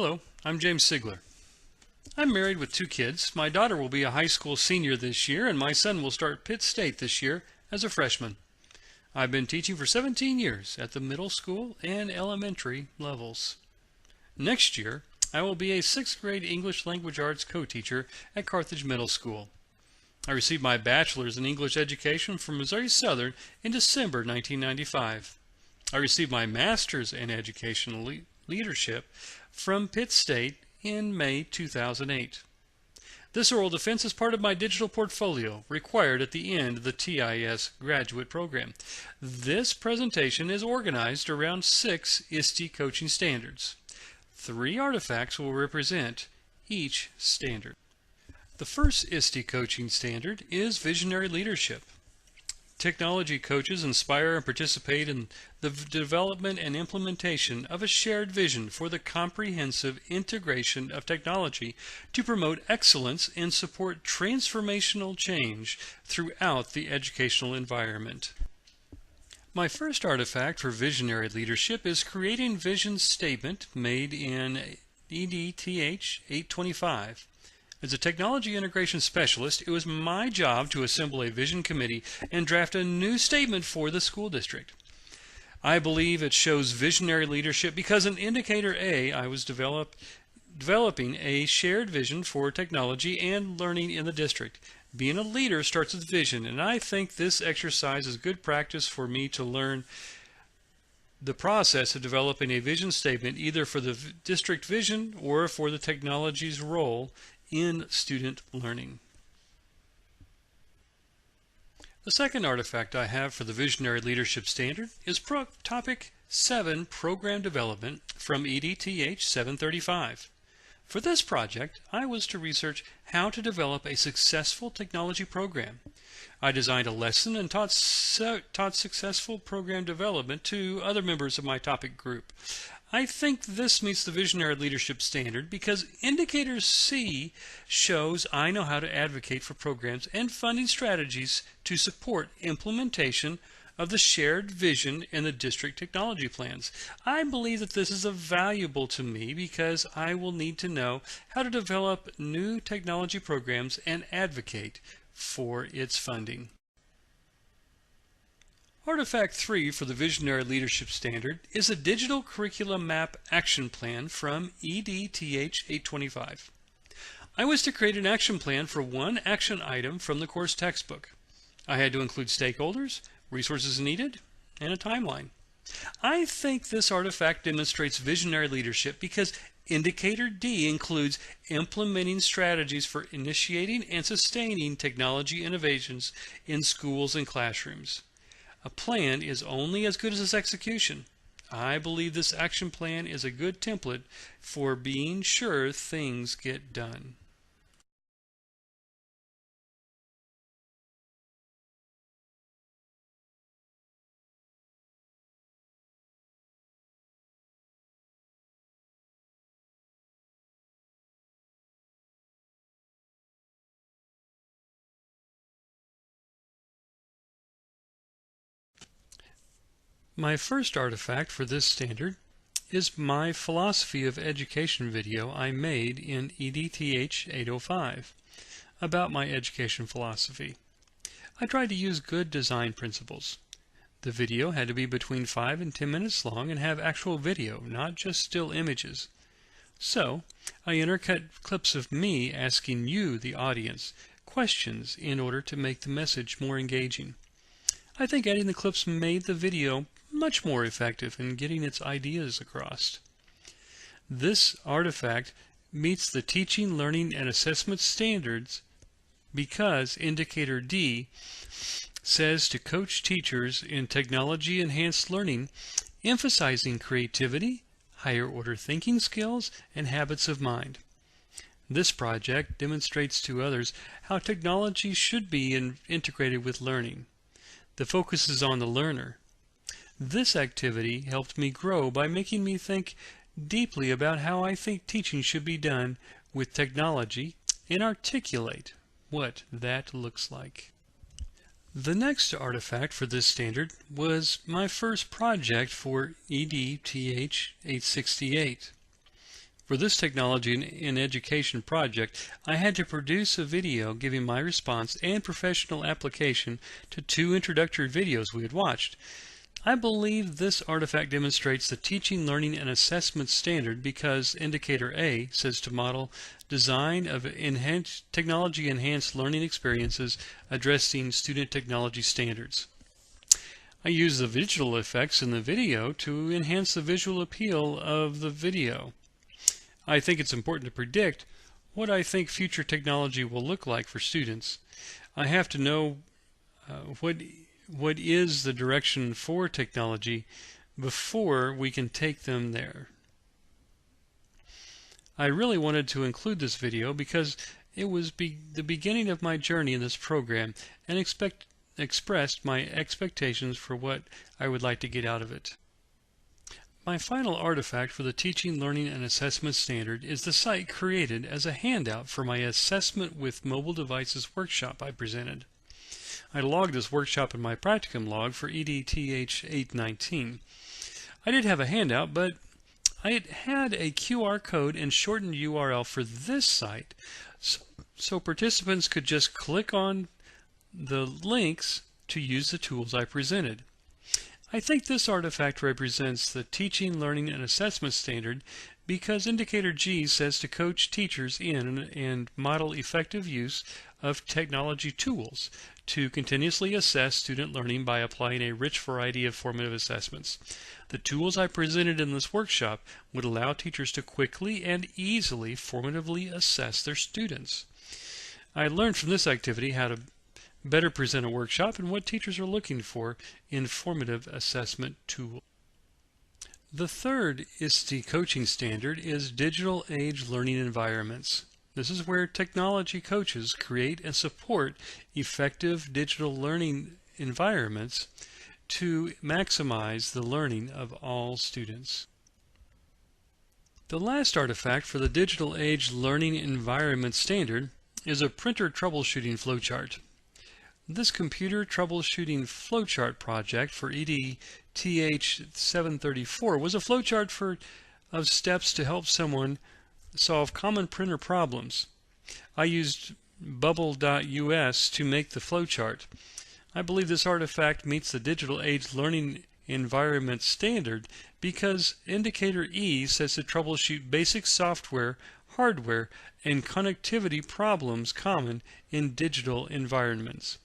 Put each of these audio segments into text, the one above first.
Hello, I'm James Sigler. I'm married with 2 kids. My daughter will be a high school senior this year, and my son will start Pitt State this year as a freshman. I've been teaching for 17 years at the middle school and elementary levels. Next year, I will be a 6th grade English Language Arts co-teacher at Carthage Middle School. I received my bachelor's in English education from Missouri Southern in December 1995. I received my master's in educational leadership from Pitt State in May 2008. This oral defense is part of my digital portfolio required at the end of the TIS graduate program. This presentation is organized around 6 ISTE coaching standards. 3 artifacts will represent each standard. The first ISTE coaching standard is visionary leadership. Technology coaches inspire and participate in the development and implementation of a shared vision for the comprehensive integration of technology to promote excellence and support transformational change throughout the educational environment. My first artifact for visionary leadership is creating vision statement made in EDTH 825. As a technology integration specialist, it was my job to assemble a vision committee and draft a new statement for the school district. I believe it shows visionary leadership because in Indicator A, I was developing a shared vision for technology and learning in the district. Being a leader starts with vision, and I think this exercise is good practice for me to learn the process of developing a vision statement either for the district vision or for the technology's role in student learning. The second artifact I have for the Visionary Leadership Standard is Topic 7 Program Development from EDTH 735. For this project, I was to research how to develop a successful technology program. I designed a lesson and taught successful program development to other members of my topic group. I think this meets the Visionary Leadership Standard because Indicator C shows I know how to advocate for programs and funding strategies to support implementation of the shared vision in the district technology plans. I believe that this is valuable to me because I will need to know how to develop new technology programs and advocate for its funding. Artifact 3 for the Visionary Leadership Standard is a Digital Curriculum Map Action Plan from EDTH 825. I was to create an action plan for one action item from the course textbook. I had to include stakeholders, resources needed, and a timeline. I think this artifact demonstrates visionary leadership because Indicator D includes implementing strategies for initiating and sustaining technology innovations in schools and classrooms. A plan is only as good as its execution. I believe this action plan is a good template for being sure things get done. My first artifact for this standard is my philosophy of education video I made in EDTH 805 about my education philosophy. I tried to use good design principles. The video had to be between 5 and 10 minutes long and have actual video, not just still images. So, I intercut clips of me asking you, the audience, questions in order to make the message more engaging. I think adding the clips made the video much more effective in getting its ideas across. This artifact meets the teaching, learning, and assessment standards because Indicator D says to coach teachers in technology-enhanced learning, emphasizing creativity, higher order thinking skills, and habits of mind. This project demonstrates to others how technology should be integrated with learning. The focus is on the learner. This activity helped me grow by making me think deeply about how I think teaching should be done with technology and articulate what that looks like. The next artifact for this standard was my first project for EDTH 868. For this technology in education project, I had to produce a video giving my response and professional application to 2 introductory videos we had watched. I believe this artifact demonstrates the teaching, learning, and assessment standard because indicator A says to model design of technology-enhanced learning experiences addressing student technology standards. I use the visual effects in the video to enhance the visual appeal of the video. I think it's important to predict what I think future technology will look like for students. I have to know what is the direction for technology before we can take them there. I really wanted to include this video because it was the beginning of my journey in this program and expressed my expectations for what I would like to get out of it. My final artifact for the Teaching, Learning, and Assessment Standard is the site created as a handout for my Assessment with Mobile Devices workshop I presented. I logged this workshop in my practicum log for EDTH 819. I did have a handout, but I had a QR code and shortened URL for this site, so participants could just click on the links to use the tools I presented. I think this artifact represents the Teaching, Learning, and Assessment Standard because indicator G says to coach teachers in and model effective use of technology tools to continuously assess student learning by applying a rich variety of formative assessments. The tools I presented in this workshop would allow teachers to quickly and easily formatively assess their students. I learned from this activity how to better present a workshop and what teachers are looking for in formative assessment tools. The third ISTE coaching standard is digital age learning environments. This is where technology coaches create and support effective digital learning environments to maximize the learning of all students. The last artifact for the digital age learning environment standard is a printer troubleshooting flowchart. This computer troubleshooting flowchart project for EDTH 734 was a flowchart of steps to help someone solve common printer problems. I used bubble.us to make the flowchart. I believe this artifact meets the digital age learning environment standard because indicator E says to troubleshoot basic software, hardware, and connectivity problems common in digital environments.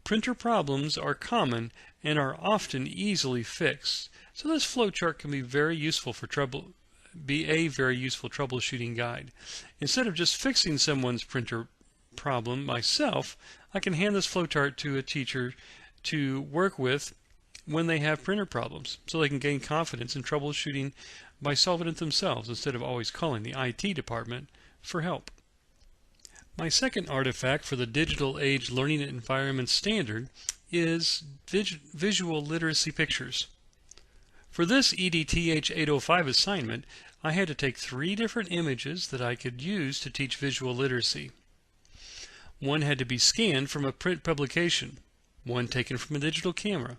Printer problems are common and are often easily fixed, so this flowchart can be a very useful troubleshooting guide. Instead of just fixing someone's printer problem myself, I can hand this flowchart to a teacher to work with when they have printer problems, so they can gain confidence in troubleshooting by solving it themselves instead of always calling the IT department for help. My second artifact for the digital age learning environment standard is visual literacy pictures. For this EDTH 805 assignment, I had to take 3 different images that I could use to teach visual literacy. One had to be scanned from a print publication, one taken from a digital camera,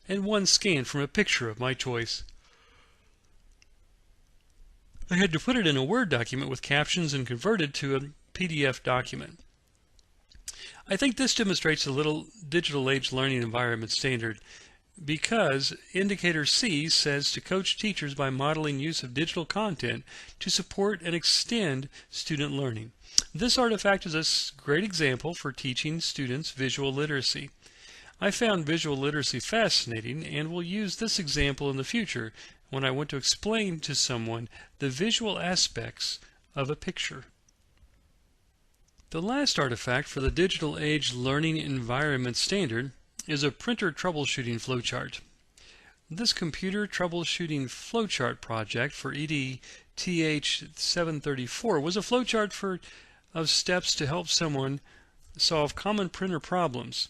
and one scanned from a picture of my choice. I had to put it in a Word document with captions and convert it to a PDF document. I think this demonstrates the digital age learning environment standard because indicator C says to coach teachers by modeling use of digital content to support and extend student learning. This artifact is a great example for teaching students visual literacy. I found visual literacy fascinating and will use this example in the future when I want to explain to someone the visual aspects of a picture. The last artifact for the digital age learning environment standard is a printer troubleshooting flowchart. This computer troubleshooting flowchart project for EDTH 734 was a flowchart of steps to help someone solve common printer problems.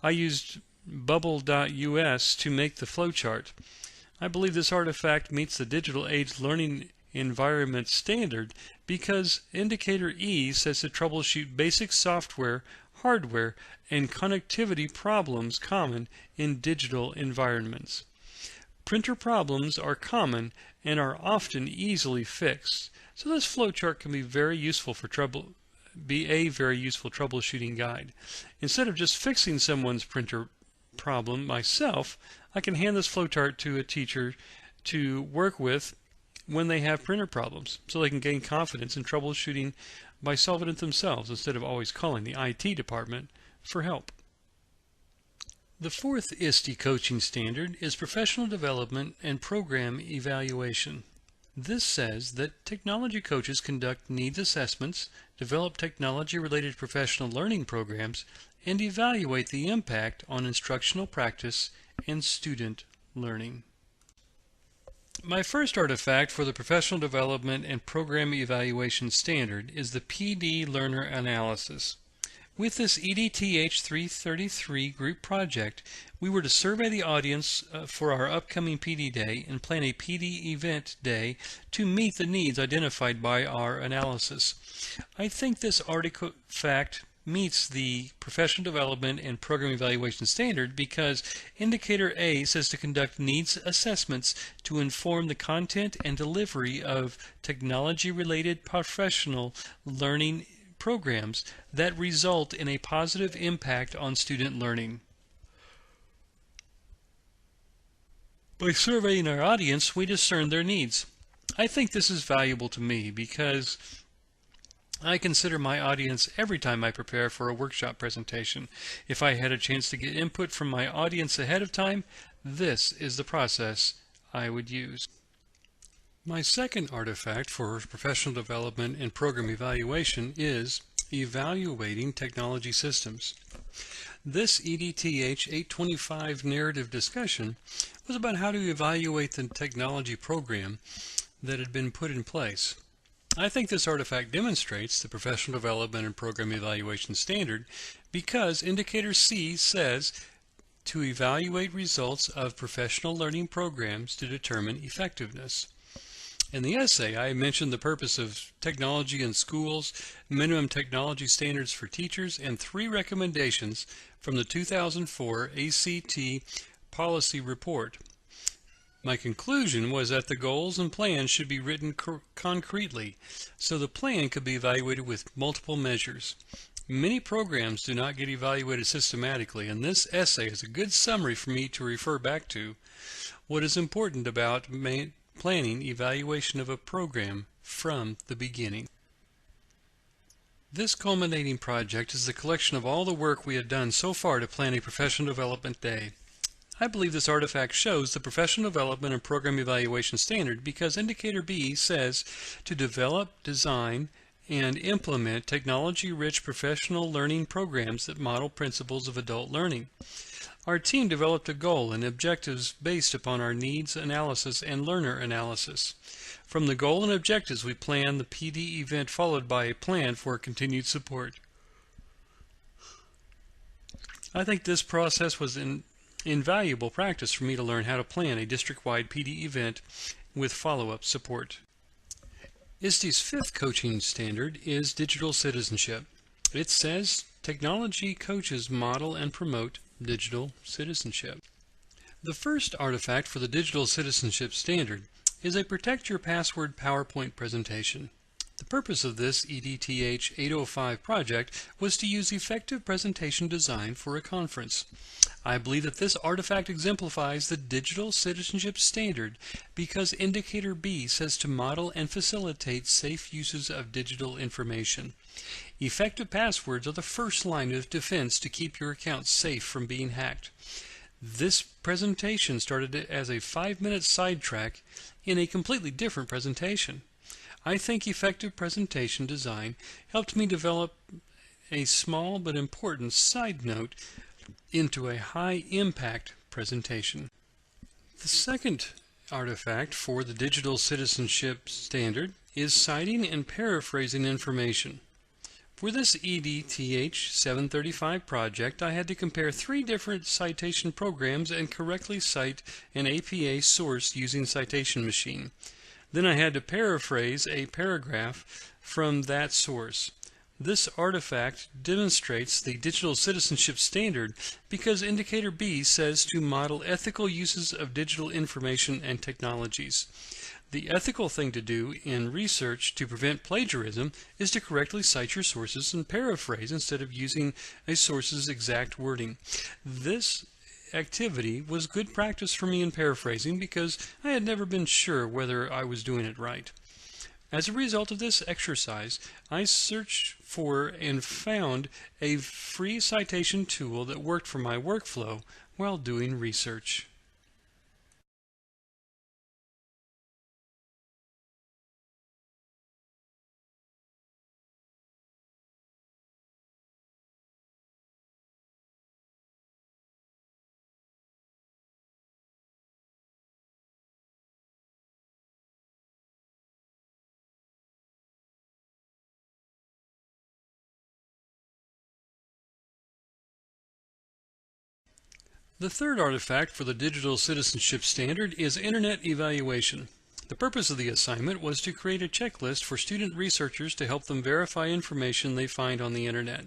I used bubble.us to make the flowchart. I believe this artifact meets the digital age learning environment standard because indicator E says to troubleshoot basic software, hardware, and connectivity problems common in digital environments. Printer problems are common and are often easily fixed, so this flowchart can be very useful for a very useful troubleshooting guide. Instead of just fixing someone's printer problem myself, I can hand this flowchart to a teacher to work with when they have printer problems, so they can gain confidence in troubleshooting by solving it themselves instead of always calling the IT department for help. The fourth ISTE coaching standard is professional development and program evaluation. This says that technology coaches conduct needs assessments, develop technology-related professional learning programs, and evaluate the impact on instructional practice and student learning. My first artifact for the professional development and program evaluation standard is the PD Learner Analysis. With this EDTH 333 group project, we were to survey the audience for our upcoming PD Day and plan a PD event day to meet the needs identified by our analysis. I think this artifact meets the professional development and program evaluation standard because indicator A says to conduct needs assessments to inform the content and delivery of technology-related professional learning programs that result in a positive impact on student learning. By surveying our audience, we discern their needs. I think this is valuable to me because I consider my audience every time I prepare for a workshop presentation. If I had a chance to get input from my audience ahead of time, this is the process I would use. My second artifact for professional development and program evaluation is evaluating technology systems. This EDTH 825 narrative discussion was about how to evaluate the technology program that had been put in place. I think this artifact demonstrates the professional development and program evaluation standard because indicator C says to evaluate results of professional learning programs to determine effectiveness. In the essay, I mentioned the purpose of technology in schools, minimum technology standards for teachers, and 3 recommendations from the 2004 ACT Policy Report. My conclusion was that the goals and plans should be written concretely, so the plan could be evaluated with multiple measures. Many programs do not get evaluated systematically, and this essay is a good summary for me to refer back to. What is important about planning evaluation of a program from the beginning. This culminating project is the collection of all the work we have done so far to plan a professional development day. I believe this artifact shows the professional development and program evaluation standard because indicator B says to develop, design, and implement technology-rich professional learning programs that model principles of adult learning. Our team developed a goal and objectives based upon our needs analysis and learner analysis. From the goal and objectives, we planned the PD event followed by a plan for continued support. I think this process was an invaluable practice for me to learn how to plan a district-wide PD event with follow-up support. ISTE's 5th coaching standard is digital citizenship. It says technology coaches model and promote digital citizenship. The first artifact for the digital citizenship standard is a protect your password PowerPoint presentation. The purpose of this EDTH 805 project was to use effective presentation design for a conference. I believe that this artifact exemplifies the digital citizenship standard because indicator B says to model and facilitate safe uses of digital information. Effective passwords are the first line of defense to keep your account safe from being hacked. This presentation started as a 5-minute sidetrack in a completely different presentation. I think effective presentation design helped me develop a small but important side note into a high-impact presentation. The second artifact for the digital citizenship standard is citing and paraphrasing information. For this EDTH 735 project, I had to compare 3 different citation programs and correctly cite an APA source using Citation Machine. Then I had to paraphrase a paragraph from that source. This artifact demonstrates the digital citizenship standard because indicator B says to model ethical uses of digital information and technologies. The ethical thing to do in research to prevent plagiarism is to correctly cite your sources and paraphrase instead of using a source's exact wording. This activity was good practice for me in paraphrasing because I had never been sure whether I was doing it right. As a result of this exercise, I searched for and found a free citation tool that worked for my workflow while doing research. The third artifact for the digital citizenship standard is Internet evaluation. The purpose of the assignment was to create a checklist for student researchers to help them verify information they find on the Internet.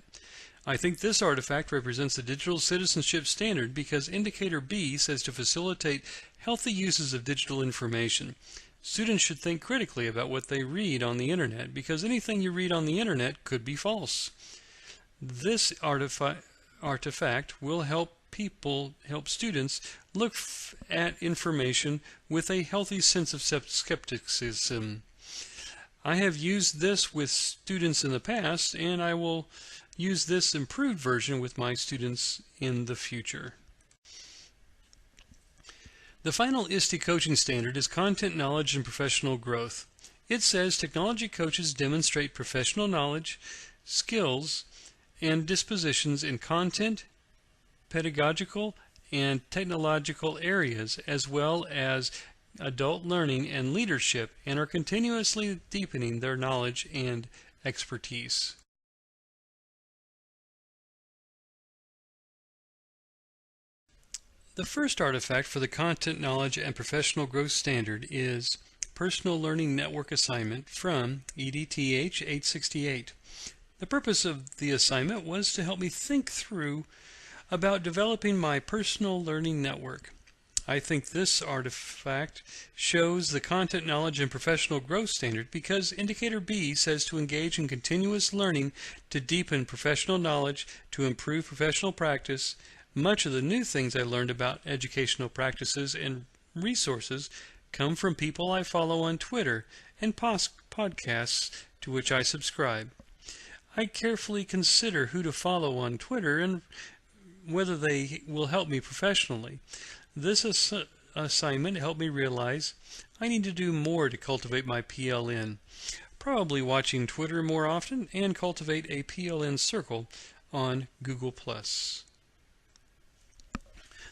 I think this artifact represents the digital citizenship standard because indicator B says to facilitate healthy uses of digital information. Students should think critically about what they read on the Internet because anything you read on the Internet could be false. This artifact will help students look at information with a healthy sense of skepticism. I have used this with students in the past, and I will use this improved version with my students in the future. The final ISTE coaching standard is content knowledge and professional growth. It says technology coaches demonstrate professional knowledge, skills, and dispositions in content, pedagogical, and technological areas, as well as adult learning and leadership, and are continuously deepening their knowledge and expertise. The first artifact for the content knowledge and professional growth standard is Personal Learning Network Assignment from EDTH 868. The purpose of the assignment was to help me think through about developing my personal learning network. I think this artifact shows the content knowledge and professional growth standard because indicator B says to engage in continuous learning to deepen professional knowledge, to improve professional practice. Much of the new things I learned about educational practices and resources come from people I follow on Twitter and podcasts to which I subscribe. I carefully consider who to follow on Twitter and whether they will help me professionally. This assignment helped me realize I need to do more to cultivate my PLN, probably watching Twitter more often and cultivate a PLN circle on Google+.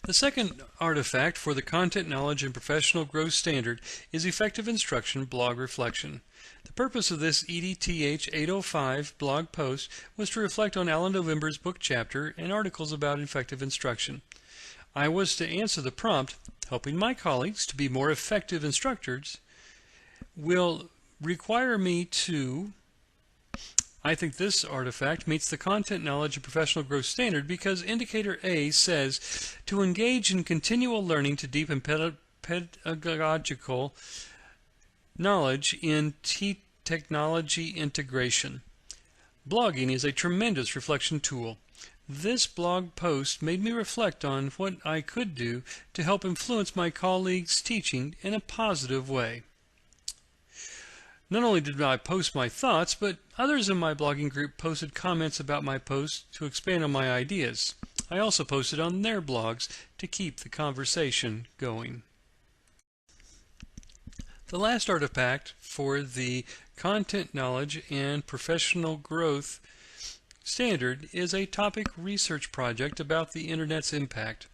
The second artifact for the content knowledge and professional growth standard is effective instruction blog reflection. The purpose of this EDTH 805 blog post was to reflect on Alan November's book chapter and articles about effective instruction. I was to answer the prompt, helping my colleagues to be more effective instructors will require me to. I think this artifact meets the content knowledge and professional growth standard because indicator A says to engage in continual learning to deepen pedagogical knowledge in technology integration. Blogging is a tremendous reflection tool. This blog post made me reflect on what I could do to help influence my colleagues' teaching in a positive way. Not only did I post my thoughts, but others in my blogging group posted comments about my post to expand on my ideas. I also posted on their blogs to keep the conversation going. The last artifact for the content knowledge and professional growth standard is a topic research project about the Internet's impact.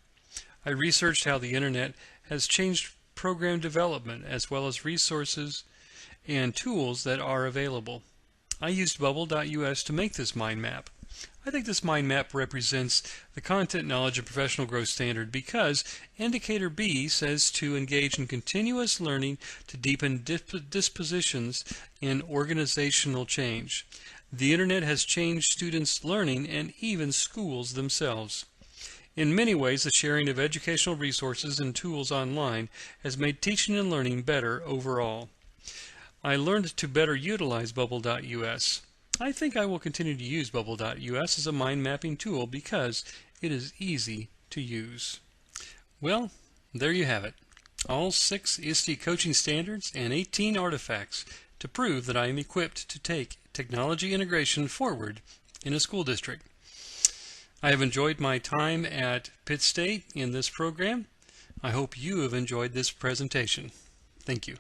I researched how the Internet has changed program development as well as resources and tools that are available. I used bubble.us to make this mind map. I think this mind map represents the content knowledge and professional growth standard because indicator B says to engage in continuous learning to deepen dispositions in organizational change. The internet has changed students' learning and even schools themselves. In many ways, the sharing of educational resources and tools online has made teaching and learning better overall. I learned to better utilize Bubble.us. I think I will continue to use Bubble.us as a mind mapping tool because it is easy to use. Well, there you have it. All 6 ISTE coaching standards and 18 artifacts to prove that I am equipped to take technology integration forward in a school district. I have enjoyed my time at Pitt State in this program. I hope you have enjoyed this presentation. Thank you.